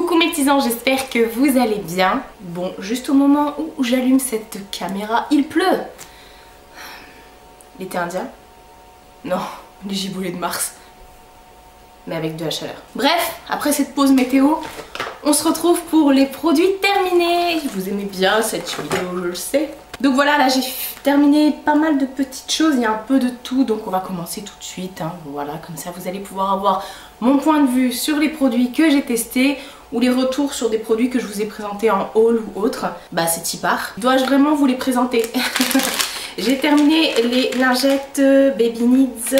Coucou mes petits anges, j'espère que vous allez bien. Bon, juste au moment où j'allume cette caméra, il pleut. L'été indien? Non, les giboulées de Mars. Mais avec de la chaleur. Bref, après cette pause météo, on se retrouve pour les produits terminés. Vous aimez bien cette vidéo, je le sais. Donc voilà, là j'ai terminé pas mal de petites choses, il y a un peu de tout, donc on va commencer tout de suite, hein. Voilà, comme ça vous allez pouvoir avoir mon point de vue sur les produits que j'ai testés ou les retours sur des produits que je vous ai présentés en haul ou autre. Bah c'est y part. Dois-je vraiment vous les présenter? J'ai terminé les lingettes Baby Needs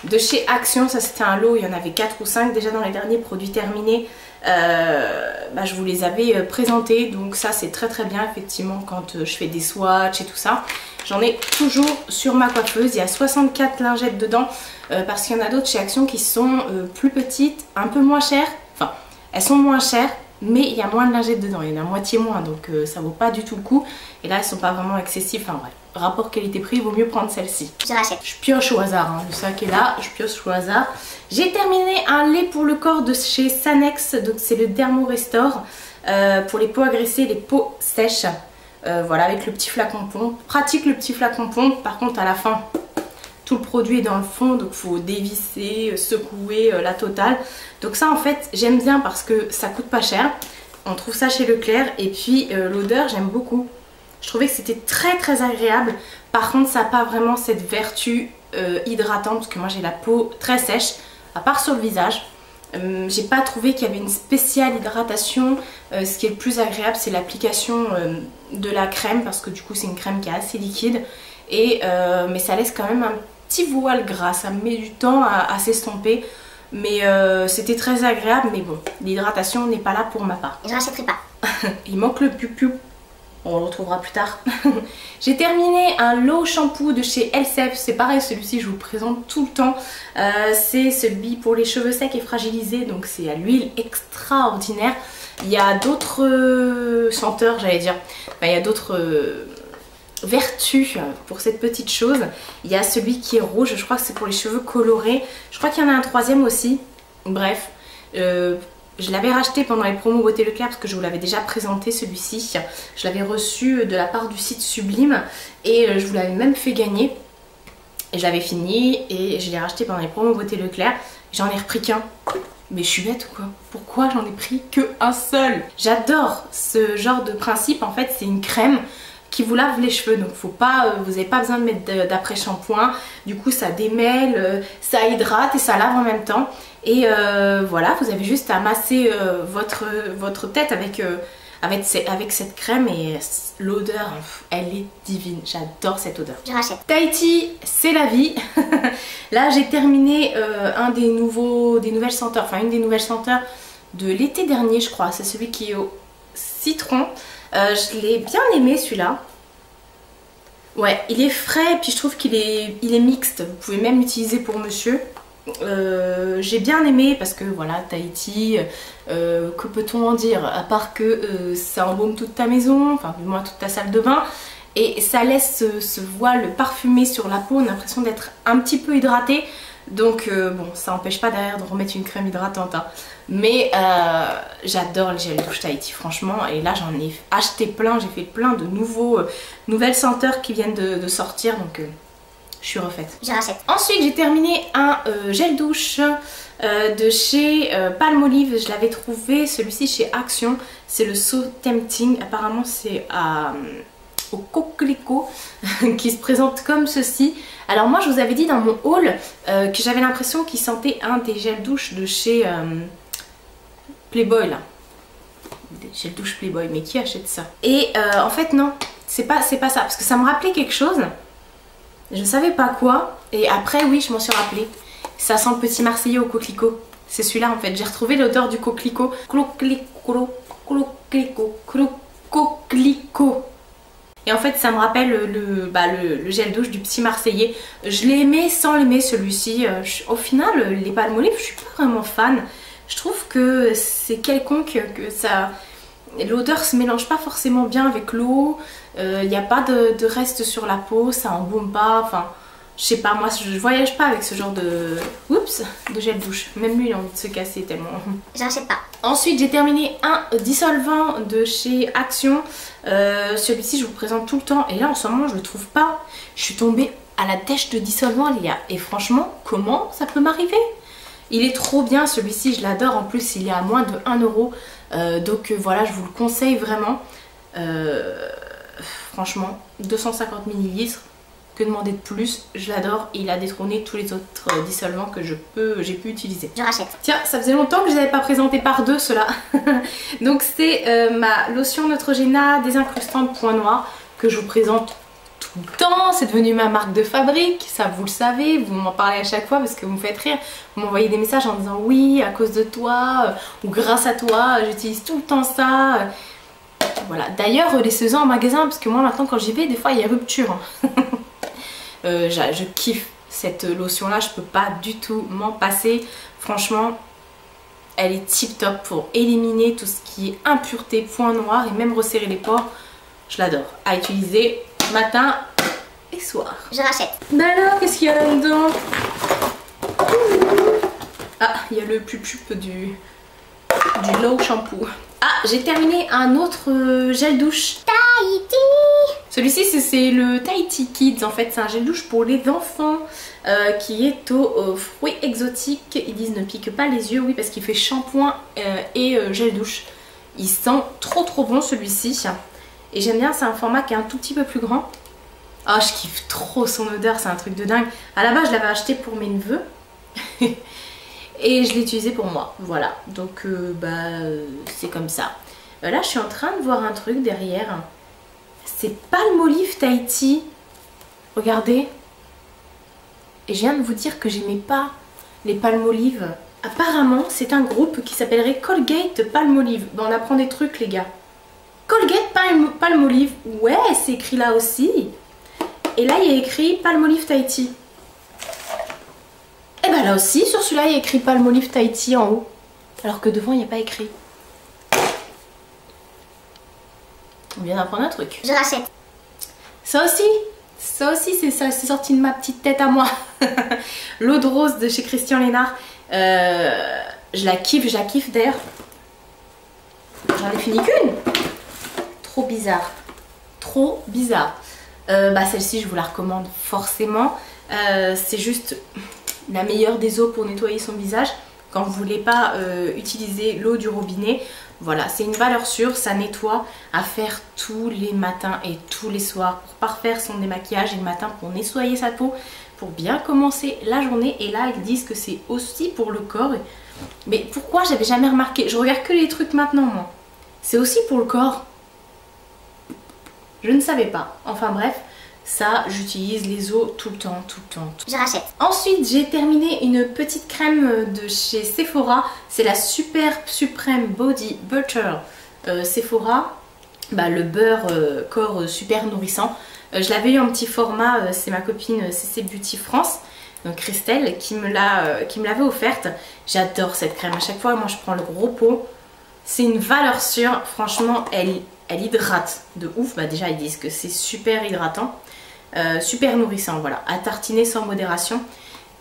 de chez Action, ça c'était un lot, il y en avait 4 ou 5 déjà dans les derniers produits terminés. Bah, je vous les avais présentés, donc ça c'est très très bien effectivement quand je fais des swatchs et tout ça. J'en ai toujours sur ma coiffeuse, il y a 64 lingettes dedans parce qu'il y en a d'autres chez Action qui sont plus petites, un peu moins chères, enfin elles sont moins chères mais il y a moins de lingettes dedans, il y en a moitié moins, donc ça vaut pas du tout le coup et là elles sont pas vraiment excessives, enfin bref. Rapport qualité-prix, il vaut mieux prendre celle-ci. Je rachète. Je pioche au hasard, hein. Le sac est là, je pioche au hasard. J'ai terminé un lait pour le corps de chez Sanex, donc c'est le Dermo Restore pour les peaux agressées, les peaux sèches. Voilà, avec le petit flacon pompe. Pratique le petit flacon pompe, par contre à la fin, tout le produit est dans le fond, donc il faut dévisser, secouer la totale. Donc ça en fait, j'aime bien parce que ça coûte pas cher. On trouve ça chez Leclerc et puis l'odeur, j'aime beaucoup. Je trouvais que c'était très très agréable. Par contre ça n'a pas vraiment cette vertu hydratante parce que moi j'ai la peau très sèche, à part sur le visage. J'ai pas trouvé qu'il y avait une spéciale hydratation. Ce qui est le plus agréable c'est l'application de la crème parce que du coup c'est une crème qui est assez liquide. Mais ça laisse quand même un petit voile gras, ça met du temps à s'estomper. Mais c'était très agréable, mais bon, l'hydratation n'est pas là pour ma part. Et je rachèterai pas. Il manque le piou-piou. On le retrouvera plus tard. J'ai terminé un lot shampoo de chez Elseve. C'est pareil, celui-ci je vous le présente tout le temps. C'est celui pour les cheveux secs et fragilisés. Donc c'est à l'huile extraordinaire. Il y a d'autres senteurs, j'allais dire. Enfin, il y a d'autres vertus pour cette petite chose. Il y a celui qui est rouge. Je crois que c'est pour les cheveux colorés. Je crois qu'il y en a un troisième aussi. Bref. Je l'avais racheté pendant les promos Beauté Leclerc parce que je vous l'avais déjà présenté celui-ci. Je l'avais reçu de la part du site Sublime et je vous l'avais même fait gagner. Et je l'avais fini et je l'ai racheté pendant les promos Beauté Leclerc. J'en ai repris qu'un. Mais je suis bête ou quoi? Pourquoi j'en ai pris qu'un seul? J'adore ce genre de principe. En fait c'est une crème qui vous lave les cheveux, donc faut pas, vous n'avez pas besoin de mettre d'après-shampoing. Du coup ça démêle, ça hydrate et ça lave en même temps. Et voilà, vous avez juste à masser votre tête avec cette crème et l'odeur, elle est divine. J'adore cette odeur. Je rachète. Tahiti, c'est la vie. Là, j'ai terminé une des nouvelles senteurs de l'été dernier, je crois. C'est celui qui est au citron. Je l'ai bien aimé celui-là. Ouais, il est frais et puis je trouve qu'il est mixte. Vous pouvez même l'utiliser pour monsieur. J'ai bien aimé parce que voilà, Tahiti, que peut-on en dire à part que ça embaume toute ta maison, enfin du moins toute ta salle de bain et ça laisse ce voile parfumé sur la peau, on a l'impression d'être un petit peu hydraté. Donc bon, ça n'empêche pas derrière de remettre une crème hydratante, hein. Mais j'adore le gel douche Tahiti franchement. Et là j'en ai acheté plein, j'ai fait plein de nouvelles senteurs qui viennent de sortir, donc je suis refaite. Je rachète. Ensuite j'ai terminé un gel douche de chez Palmolive. Je l'avais trouvé celui-ci chez Action. C'est le So Tempting. Apparemment c'est au coquelicot qui se présente comme ceci. Alors moi je vous avais dit dans mon haul que j'avais l'impression qu'il sentait un des gels douche de chez Playboy là. Des gels douche Playboy, mais qui achète ça? Et en fait non, c'est pas ça, parce que ça me rappelait quelque chose. Je ne savais pas quoi. Et après oui, je m'en suis rappelé. Ça sent le petit Marseillais au coquelicot. C'est celui-là en fait. J'ai retrouvé l'odeur du coquelicot. Coquelicot. Et en fait ça me rappelle le gel douche du petit Marseillais. Je l'ai aimé sans l'aimer celui-ci. Au final les Palmolive je suis pas vraiment fan. Je trouve que c'est quelconque, que ça... L'odeur se mélange pas forcément bien avec l'eau. Il n'y a pas de reste sur la peau, ça embaume pas. Enfin Je sais pas, moi je voyage pas avec ce genre de... Oups, de gel douche. Même lui il a envie de se casser tellement. J'achète pas. Ensuite j'ai terminé un dissolvant de chez Action. Celui-ci je vous présente tout le temps et là en ce moment je le trouve pas. Je suis tombée à la dèche de dissolvant les gars. Et franchement, comment ça peut m'arriver? Il est trop bien celui-ci, je l'adore. En plus il est à moins de 1 euro. Donc voilà, je vous le conseille vraiment. Franchement, 250 ml. Que demander de plus, je l'adore et il a détrôné tous les autres dissolvants que j'ai pu utiliser. Je rachète. Tiens, ça faisait longtemps que je n'avais pas présenté par deux cela. Donc c'est ma lotion Neutrogena désincrustante point noir que je vous présente tout le temps. C'est devenu ma marque de fabrique, ça vous le savez, vous m'en parlez à chaque fois parce que vous me faites rire. Vous m'envoyez des messages en disant oui, à cause de toi ou grâce à toi, j'utilise tout le temps ça. Voilà, d'ailleurs laissez-en en magasin parce que moi maintenant quand j'y vais, des fois il y a rupture. Je kiffe cette lotion là, je peux pas du tout m'en passer. Franchement, elle est tip top pour éliminer tout ce qui est impureté, point noir et même resserrer les pores. Je l'adore. À utiliser matin et soir. Je rachète. Ben alors, qu'est-ce qu'il y a là-dedans? Ah, il y a le pup du low shampoo. Ah, j'ai terminé un autre gel douche. Tahiti. Celui-ci c'est le Tahiti Kids en fait, c'est un gel douche pour les enfants qui est aux fruits exotiques. Ils disent ne pique pas les yeux, oui parce qu'il fait shampoing et gel douche. Il sent trop bon celui-ci et j'aime bien, c'est un format qui est un tout petit peu plus grand. Oh je kiffe trop son odeur, c'est un truc de dingue. À la base je l'avais acheté pour mes neveux et je l'ai utilisé pour moi, voilà. Donc c'est comme ça. Là je suis en train de voir un truc derrière. C'est Palmolive Tahiti. Regardez. Et je viens de vous dire que j'aimais pas les Palmolive. Apparemment, c'est un groupe qui s'appellerait Colgate Palmolive. Bon, on apprend des trucs, les gars. Colgate Palmolive. Ouais, c'est écrit là aussi. Et là, il y a écrit Palmolive Tahiti. Et ben là aussi, sur celui-là, il y a écrit Palmolive Tahiti en haut. Alors que devant, il n'y a pas écrit. On vient d'apprendre un truc. Je rachète. Ça aussi c'est sorti de ma petite tête à moi. L'eau de rose de chez Christian Lénard. Je la kiffe d'ailleurs. J'en ai fini qu'une. Trop bizarre. Trop bizarre. Celle-ci je vous la recommande forcément. C'est juste la meilleure des eaux pour nettoyer son visage. Quand vous ne voulez pas utiliser l'eau du robinet. Voilà, c'est une valeur sûre, ça nettoie à faire tous les matins et tous les soirs pour parfaire son démaquillage et le matin pour nettoyer sa peau, pour bien commencer la journée. Et là, ils disent que c'est aussi pour le corps. Mais pourquoi j'avais jamais remarqué? Je regarde que les trucs maintenant, moi. C'est aussi pour le corps. Je ne savais pas. Enfin bref, ça, j'utilise les eaux tout le temps. Je rachète. Ensuite, j'ai terminé une petite crème de chez Sephora. C'est la Super Supreme Body Butter Sephora. Le beurre corps super nourrissant. Je l'avais eu en petit format. C'est ma copine CC Beauty France, donc Christelle, qui me l'avait offerte. J'adore cette crème. À chaque fois, moi, je prends le gros pot. C'est une valeur sûre. Franchement, elle hydrate de ouf. Déjà, ils disent que c'est super hydratant. Super nourrissant, voilà, à tartiner sans modération.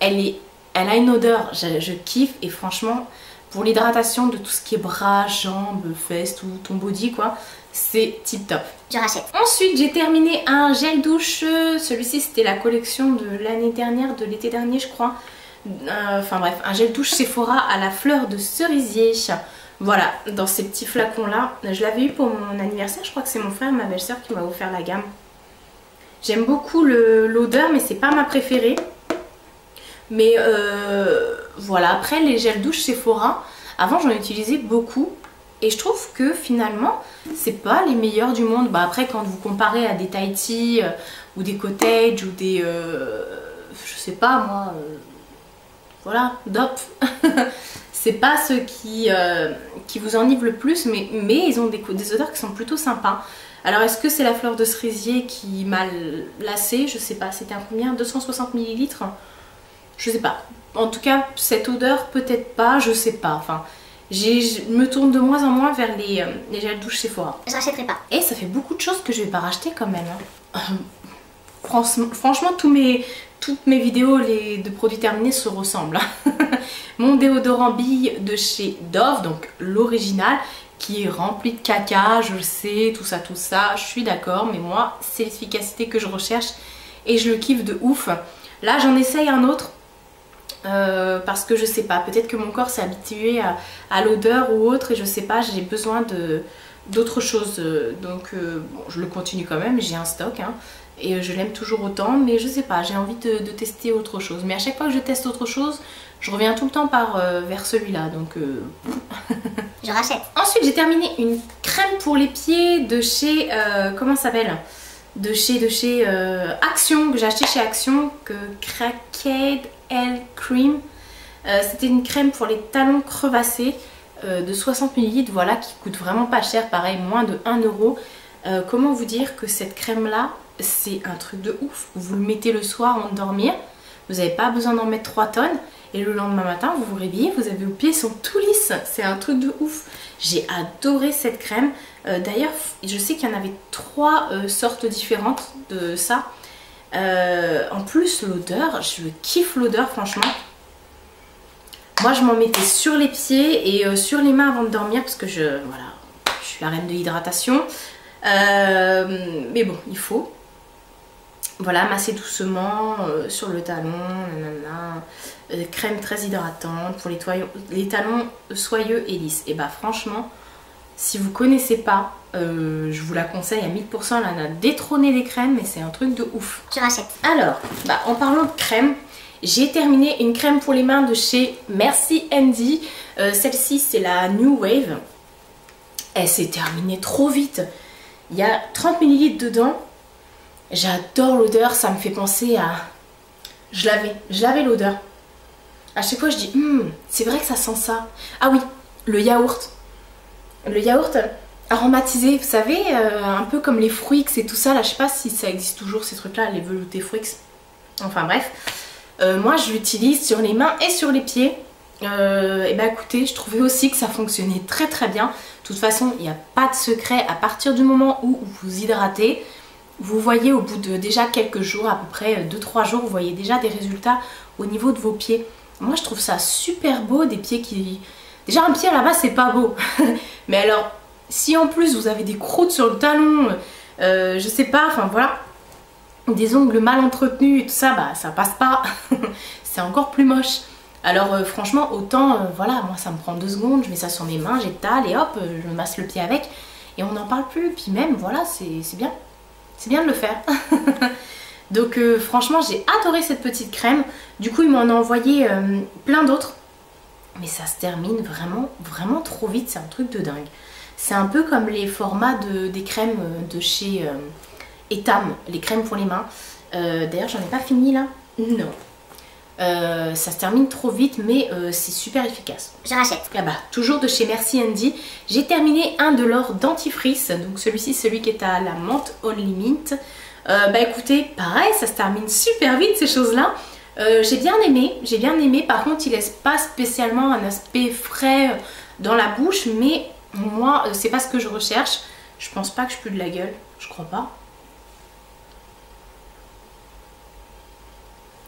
Elle a une odeur, je kiffe. Et franchement, pour l'hydratation de tout ce qui est bras, jambes, fesses, tout ton body quoi, c'est tip top. Je rachète. Ensuite j'ai terminé un gel douche. Celui-ci c'était la collection de l'année dernière, de l'été dernier je crois. Enfin bref, un gel douche Sephora à la fleur de cerisier. Voilà, dans ces petits flacons là. Je l'avais eu pour mon anniversaire, je crois que c'est mon frère et ma belle-sœur qui m'a offert la gamme. J'aime beaucoup l'odeur, mais c'est pas ma préférée. Mais voilà, après les gels douche Sephora, avant j'en utilisais beaucoup. Et je trouve que finalement, c'est pas les meilleurs du monde. Après, quand vous comparez à des Tahiti ou des Cottage ou des... je sais pas moi... voilà, DOP. C'est pas ceux qui vous enivrent le plus, mais ils ont des odeurs qui sont plutôt sympas. Alors est-ce que c'est la fleur de cerisier qui m'a lassée? Je sais pas, c'était un combien? 260 ml? Je sais pas. En tout cas, cette odeur peut-être pas, je sais pas. Enfin, je me tourne de moins en moins vers les gels douche Sephora. Je rachèterai pas. Et ça fait beaucoup de choses que je vais pas racheter quand même. Franchement, tous mes toutes mes vidéos de produits terminés se ressemblent. Mon déodorant bille de chez Dove, donc l'original, qui est rempli de caca, je le sais, tout ça, je suis d'accord, mais moi c'est l'efficacité que je recherche et je le kiffe de ouf. Là j'en essaye un autre parce que je sais pas, peut-être que mon corps s'est habitué à l'odeur ou autre et je sais pas, j'ai besoin d'autre chose, donc bon, je le continue quand même, j'ai un stock hein, et je l'aime toujours autant, mais je sais pas, j'ai envie de tester autre chose, mais à chaque fois que je teste autre chose, je reviens tout le temps vers celui-là, donc je rachète. Ensuite j'ai terminé une crème pour les pieds de chez, comment ça s'appelle, de chez Action, que j'ai acheté chez Action, que Cracked L Cream. C'était une crème pour les talons crevassés de 60 ml, voilà, qui coûte vraiment pas cher, pareil, moins de 1 euro. Comment vous dire que cette crème là, c'est un truc de ouf. Vous le mettez le soir avant de dormir, vous n'avez pas besoin d'en mettre 3 tonnes. Et le lendemain matin, vous vous réveillez, vous avez vos pieds, ils sont tout lisses. C'est un truc de ouf. J'ai adoré cette crème. D'ailleurs, je sais qu'il y en avait 3 sortes différentes de ça. En plus, l'odeur, je kiffe l'odeur, franchement. Moi, je m'en mettais sur les pieds et sur les mains avant de dormir parce que voilà, je suis la reine de l'hydratation. Mais bon, il faut. Voilà, masser doucement sur le talon, nanana. Crème très hydratante pour les talons soyeux et lisses. Et bah franchement, si vous connaissez pas, je vous la conseille à 1000%, elle a détrôné les crèmes, mais c'est un truc de ouf. Je rachète. Alors, bah, en parlant de crème, j'ai terminé une crème pour les mains de chez Merci Andy. Celle-ci, c'est la New Wave. Elle s'est terminée trop vite. Il y a 30 ml dedans. J'adore l'odeur, ça me fait penser à... Je l'avais l'odeur. À chaque fois je dis, c'est vrai que ça sent ça. Ah oui, le yaourt. Le yaourt aromatisé, vous savez, un peu comme les Fruits et tout ça. Là, je sais pas si ça existe toujours ces trucs-là, les veloutés Fruits. Enfin bref, moi je l'utilise sur les mains et sur les pieds. Et bah écoutez, je trouvais aussi que ça fonctionnait très très bien. De toute façon, il n'y a pas de secret. À partir du moment où vous hydratez, vous voyez au bout de déjà quelques jours, à peu près 2-3 jours, vous voyez déjà des résultats au niveau de vos pieds. Moi je trouve ça super beau, des pieds qui... Déjà un pied à la base c'est pas beau. Mais alors, si en plus vous avez des croûtes sur le talon, je sais pas, enfin voilà, des ongles mal entretenus et tout ça, bah ça passe pas. C'est encore plus moche. Alors franchement, autant, voilà, moi ça me prend 2 secondes, je mets ça sur mes mains, j'étale et hop, je me masse le pied avec. Et on n'en parle plus, puis même, voilà, c'est bien. C'est bien de le faire. Donc franchement, j'ai adoré cette petite crème. Du coup, il m'en a envoyé plein d'autres. Mais ça se termine vraiment, vraiment trop vite. C'est un truc de dingue. C'est un peu comme les formats des crèmes de chez Etam, les crèmes pour les mains. D'ailleurs, j'en ai pas fini là. Non. Ça se termine trop vite, mais c'est super efficace. Je rachète. Ah bah, toujours de chez Merci Andy. J'ai terminé un de leurs dentifrice. Donc celui-ci, celui qui est à la menthe Only Mint. Bah écoutez, pareil, ça se termine super vite ces choses-là. J'ai bien aimé. Par contre, il laisse pas spécialement un aspect frais dans la bouche, mais moi, c'est pas ce que je recherche. Je pense pas que je pue de la gueule, je crois pas.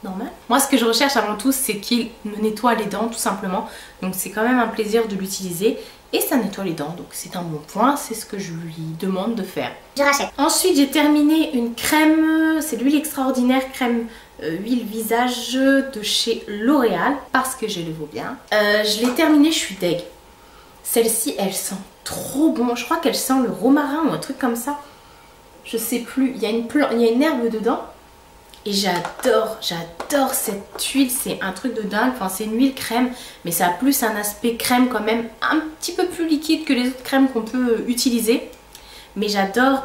Normal. Moi, ce que je recherche avant tout, c'est qu'il me nettoie les dents, tout simplement. Donc, c'est quand même un plaisir de l'utiliser. Et ça nettoie les dents, donc c'est un bon point. C'est ce que je lui demande de faire. Je rachète. Ensuite, j'ai terminé une crème. C'est l'huile extraordinaire, crème huile visage de chez L'Oréal. Parce que je le vaux bien. Je l'ai terminée, je suis deg. Celle-ci, elle sent trop bon. Je crois qu'elle sent le romarin ou un truc comme ça. Je sais plus. Il y a une herbe dedans. Et j'adore cette huile, c'est un truc de dingue. Enfin, c'est une huile crème, mais ça a plus un aspect crème quand même, un petit peu plus liquide que les autres crèmes qu'on peut utiliser. Mais j'adore...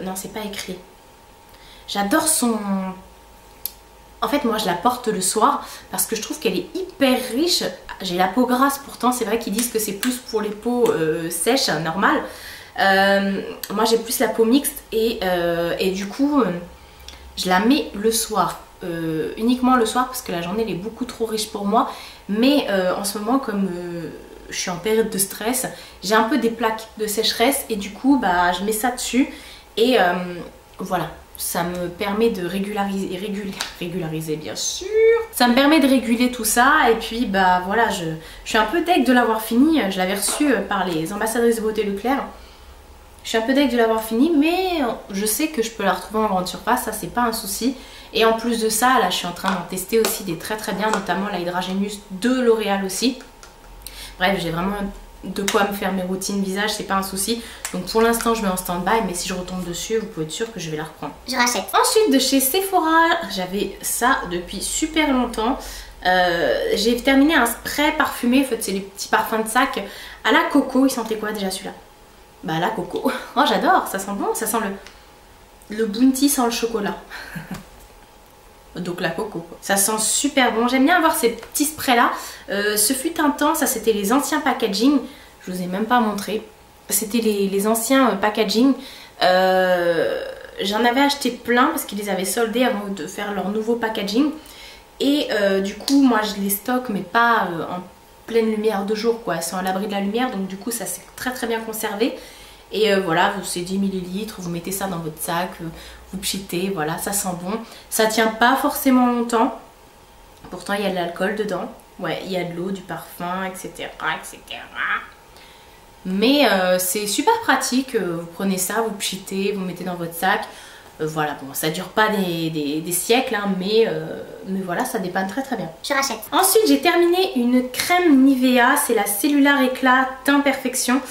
non, c'est pas écrit. J'adore son... En fait, moi, je la porte le soir parce que je trouve qu'elle est hyper riche. J'ai la peau grasse, pourtant, c'est vrai qu'ils disent que c'est plus pour les peaux sèches, normales. Moi, j'ai plus la peau mixte et du coup... je la mets le soir, uniquement le soir parce que la journée elle est beaucoup trop riche pour moi. Mais en ce moment, comme je suis en période de stress, j'ai un peu des plaques de sécheresse et du coup bah, je mets ça dessus et voilà. ça me permet de régulariser bien sûr. Ça me permet de réguler tout ça et puis bah voilà, je suis un peu deg de l'avoir fini. Je l'avais reçu par les ambassadrices de beauté Leclerc. Je suis un peu deg de l'avoir fini, mais je sais que je peux la retrouver en grande surface, ça c'est pas un souci. Et en plus de ça, là je suis en train d'en tester aussi des très bien, notamment la Hydra Genius de L'Oréal aussi. Bref, j'ai vraiment de quoi me faire mes routines visage, c'est pas un souci. Donc pour l'instant je mets en stand-by, mais si je retombe dessus, vous pouvez être sûr que je vais la reprendre. Je rachète. Ensuite de chez Sephora, j'avais ça depuis super longtemps. J'ai terminé un spray parfumé, en fait c'est les petits parfums de sac à la coco. Il sentait quoi déjà celui-là? Bah la coco. Oh j'adore, ça sent bon, ça sent le bounty sans le chocolat. Donc la coco quoi. Ça sent super bon, j'aime bien avoir ces petits sprays là. Ce fut un temps, ça c'était les anciens packaging. Je vous ai même pas montré. C'était les anciens packaging. J'en avais acheté plein parce qu'ils les avaient soldés avant de faire leur nouveau packaging. Et du coup moi je les stocke mais pas en pleine lumière de jour quoi. Elles sont à l'abri de la lumière, donc du coup ça s'est très bien conservé. Et voilà, c'est 10 ml, vous mettez ça dans votre sac, vous pchitez, voilà, ça sent bon. Ça tient pas forcément longtemps, pourtant il y a de l'alcool dedans. Ouais, il y a de l'eau, du parfum, etc. Mais c'est super pratique, vous prenez ça, vous pchitez, vous mettez dans votre sac. Voilà, bon, ça dure pas des siècles, hein, mais voilà, ça dépanne très bien. Je rachète. Ensuite, j'ai terminé une crème Nivea, c'est la Cellular Éclat Teint Perfection.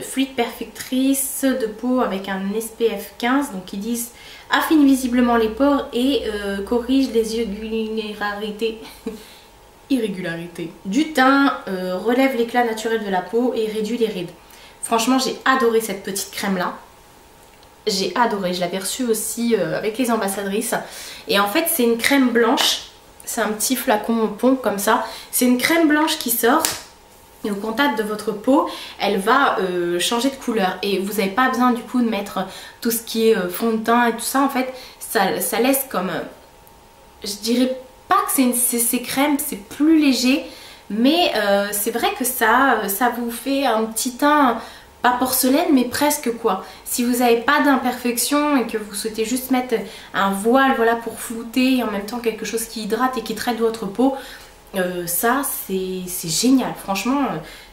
Fluide perfectrice de peau avec un SPF 15, donc ils disent affine visiblement les pores et corrige les irrégularités du teint, relève l'éclat naturel de la peau et réduit les rides. Franchement, j'ai adoré cette petite crème là. J'ai adoré, je l'avais reçue aussi avec les ambassadrices. Et en fait c'est une crème blanche, c'est un petit flacon en pompe comme ça. C'est une crème blanche qui sort et au contact de votre peau, elle va changer de couleur. Et vous n'avez pas besoin du coup de mettre tout ce qui est fond de teint et tout ça. En fait ça laisse comme, je dirais pas que c'est crème, c'est plus léger. Mais c'est vrai que ça vous fait un petit teint, pas porcelaine mais presque quoi. Si vous n'avez pas d'imperfection et que vous souhaitez juste mettre un voile voilà, pour flouter et en même temps quelque chose qui hydrate et qui traite votre peau, ça c'est génial. Franchement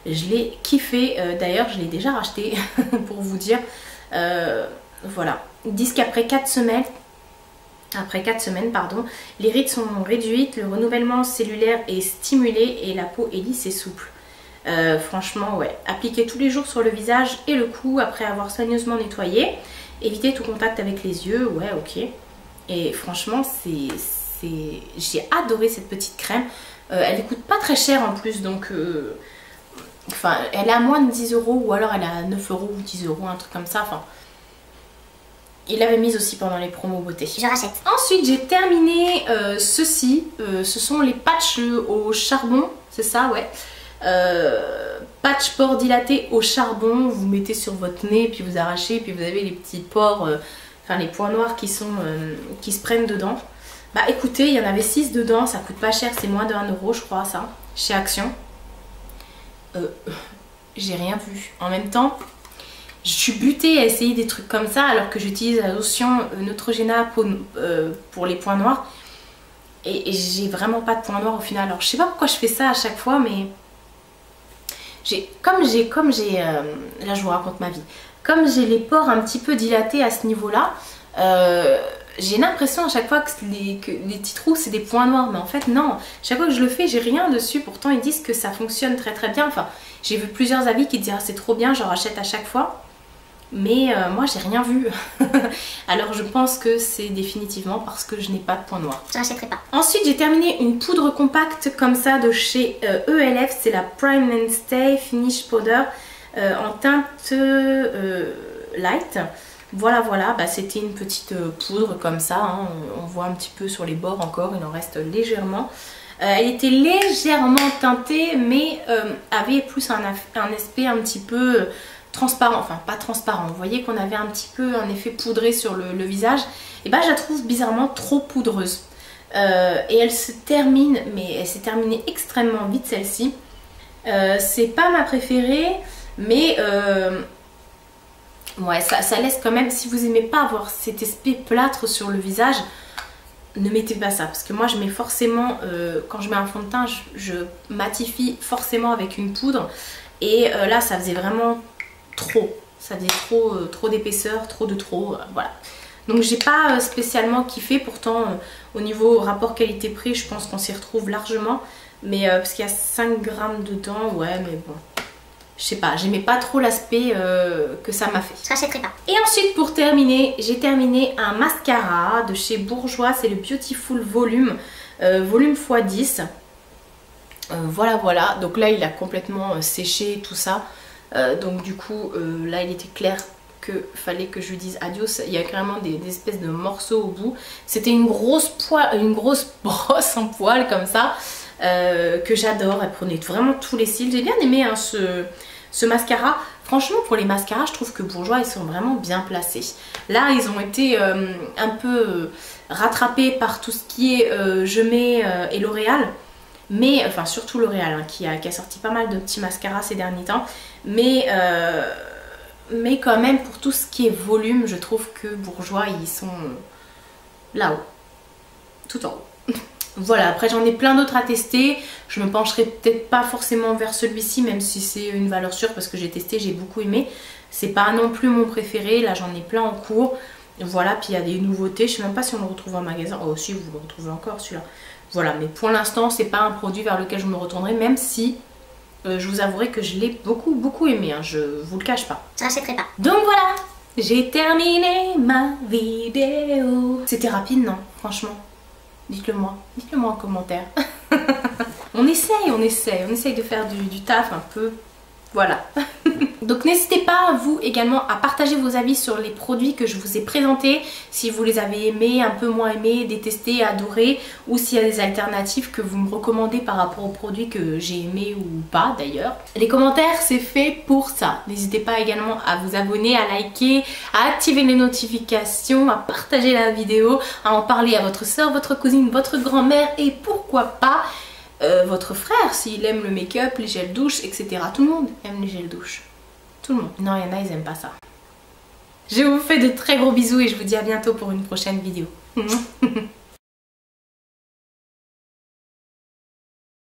je l'ai kiffé. D'ailleurs je l'ai déjà racheté pour vous dire. Voilà, ils disent qu'après 4 semaines, les rides sont réduites, le renouvellement cellulaire est stimulé et la peau est lisse et souple. Franchement ouais, appliquez tous les jours sur le visage et le cou après avoir soigneusement nettoyé. Évitez tout contact avec les yeux, ouais ok. Et franchement j'ai adoré cette petite crème. Elle ne coûte pas très cher en plus, donc enfin elle est à moins de 10 € ou alors elle est à 9 € ou 10 €, un truc comme ça. Enfin, il l'avait mise aussi pendant les promos beauté. Je rachète. Ensuite j'ai terminé ceci, ce sont les patchs au charbon, c'est ça ouais. Patch pores dilaté au charbon, vous mettez sur votre nez puis vous arrachez puis vous avez les petits pores, enfin les points noirs qui se prennent dedans. Bah écoutez, il y en avait 6 dedans, ça coûte pas cher, c'est moins de 1 € je crois ça, chez Action. J'ai rien vu. En même temps, je suis butée à essayer des trucs comme ça alors que j'utilise la lotion Neutrogena pour les points noirs. Et j'ai vraiment pas de points noirs au final. Alors je sais pas pourquoi je fais ça à chaque fois, mais comme j'ai là je vous raconte ma vie, comme j'ai les pores un petit peu dilatés à ce niveau là, j'ai l'impression à chaque fois que les petits trous c'est des points noirs, mais en fait non, chaque fois que je le fais j'ai rien dessus. Pourtant ils disent que ça fonctionne très bien. Enfin j'ai vu plusieurs avis qui disent ah, c'est trop bien, j'en rachète à chaque fois, mais moi j'ai rien vu. Alors je pense que c'est définitivement parce que je n'ai pas de points noirs. Je n'achèterai pas. Ensuite j'ai terminé une poudre compacte comme ça de chez ELF, c'est la Prime and Stay Finish Powder en teinte light. Voilà, bah, c'était une petite poudre comme ça, hein. On voit un petit peu sur les bords encore, il en reste légèrement. Elle était légèrement teintée mais avait plus un aspect un petit peu transparent, enfin pas transparent, vous voyez qu'on avait un petit peu un effet poudré sur le visage. Et bah je la trouve bizarrement trop poudreuse. Et elle se termine, mais elle s'est terminée extrêmement vite celle-ci. C'est pas ma préférée, mais Ouais, ça laisse quand même, si vous aimez pas avoir cet aspect plâtre sur le visage, ne mettez pas ça. Parce que moi je mets forcément, quand je mets un fond de teint, je matifie forcément avec une poudre. Et là ça faisait vraiment trop. Ça faisait trop d'épaisseur, trop, voilà. Donc j'ai pas spécialement kiffé, pourtant au niveau rapport qualité-prix, je pense qu'on s'y retrouve largement. Mais parce qu'il y a 5 grammes dedans, ouais mais bon. Je sais pas, j'aimais pas trop l'aspect que ça m'a fait. Je rachèterai pas. Et ensuite pour terminer, j'ai terminé un mascara de chez Bourjois, c'est le Beautiful Volume, volume x10. Voilà, donc là il a complètement séché tout ça. Donc du coup là il était clair que fallait que je lui dise adios. Il y a carrément des espèces de morceaux au bout. C'était une grosse brosse en poil comme ça. Que j'adore, elle prenait vraiment tous les cils. J'ai bien aimé hein, ce mascara. Franchement pour les mascaras je trouve que Bourjois ils sont vraiment bien placés. Là ils ont été un peu rattrapés par tout ce qui est Je Mets et L'Oréal. Mais, enfin surtout L'Oréal hein, qui a sorti pas mal de petits mascaras ces derniers temps. Mais quand même pour tout ce qui est volume je trouve que Bourjois ils sont là-haut. Tout en haut. Voilà, après j'en ai plein d'autres à tester. Je me pencherai peut-être pas forcément vers celui-ci, même si c'est une valeur sûre parce que j'ai testé, j'ai beaucoup aimé. C'est pas non plus mon préféré, là j'en ai plein en cours. Voilà, puis il y a des nouveautés, je sais même pas si on le retrouve en magasin. Oh si, vous le retrouvez encore celui-là. Voilà, mais pour l'instant c'est pas un produit vers lequel je me retournerai, même si je vous avouerai que je l'ai beaucoup aimé, hein, je vous le cache pas. Je rachèterai pas. Donc voilà, j'ai terminé ma vidéo. C'était rapide non, franchement? Dites-le moi en commentaire. on essaye de faire du taf un peu. Voilà. Donc n'hésitez pas vous également à partager vos avis sur les produits que je vous ai présentés. Si vous les avez aimés, un peu moins aimés, détestés, adorés. Ou s'il y a des alternatives que vous me recommandez par rapport aux produits que j'ai aimés ou pas d'ailleurs. Les commentaires c'est fait pour ça. N'hésitez pas également à vous abonner, à liker, à activer les notifications, à partager la vidéo, à en parler à votre soeur, votre cousine, votre grand-mère et pourquoi pas votre frère s'il aime le make-up, les gels douche, etc. Tout le monde aime les gels douche. Tout le monde. Non, il y en a, ils aiment pas ça. Je vous fais de très gros bisous et je vous dis à bientôt pour une prochaine vidéo.